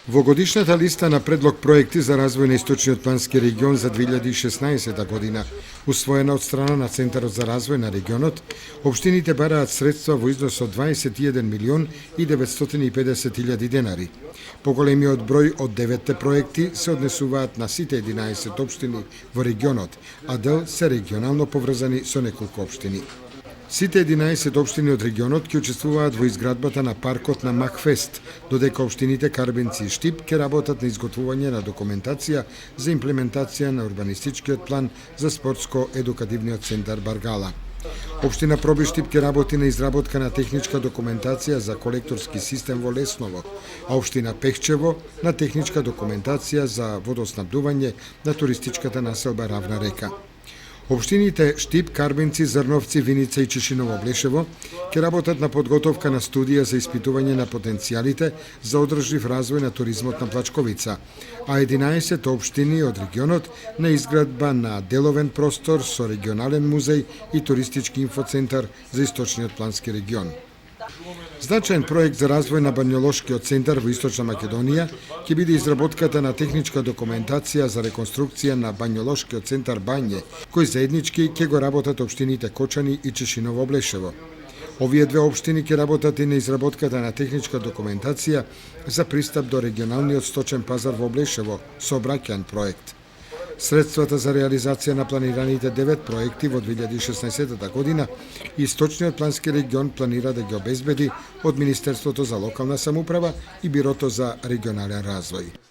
Во годишната листа на предлог проекти за развој на Источниот плански регион за 2016 година, усвоена од страна на Центарот за развој на регионот, општините бараат средства во износ од 21 милион и 950 илјади денари. Поголемиот број од 9 проекти се однесуваат на сите 11 општини во регионот, а дел се регионално поврзани со неколку општини. Сите 11 општини од регионот ќе учествуваат во изградбата на паркот на Макфест, додека општините Карбенци и Штип ќе работат на изготвување на документација за имплементација на урбанистичкиот план за спортско-едукативниот центар Баргала. Општина Пробиштип ќе работи на изработка на техничка документација за колекторски систем во Лесново, а општина Пехчево на техничка документација за водоснабдување на туристичката населба Равна река. Општините Штип, Карбенци, Зрновци, Виница и Чешиново-Блешево ќе работат на подготовка на студија за испитување на потенцијалите за одржлив развој на туризмот на Плачковица, а 11 општини од регионот на изградба на деловен простор со регионален музеј и туристички инфоцентар за Источниот плански регион. Значаен проект за развој на Банјолошкиот центар во Источна Македонија ќе биде изработката на техничка документација за реконструкција на Банјолошкиот центар Бање, кој заеднички ќе го работат општините Кочани и Чешиново-Блешево. Овие две општини ќе работат и на изработката на техничка документација за пристап до регионалниот сточен пазар во Блешево, сообраќаен проект. Средствата за реализација на планираните 9 проекти во 2016 година Источниот плански регион планира да ги обезбеди од Министерството за локална самоуправа и Бирото за регионален развој.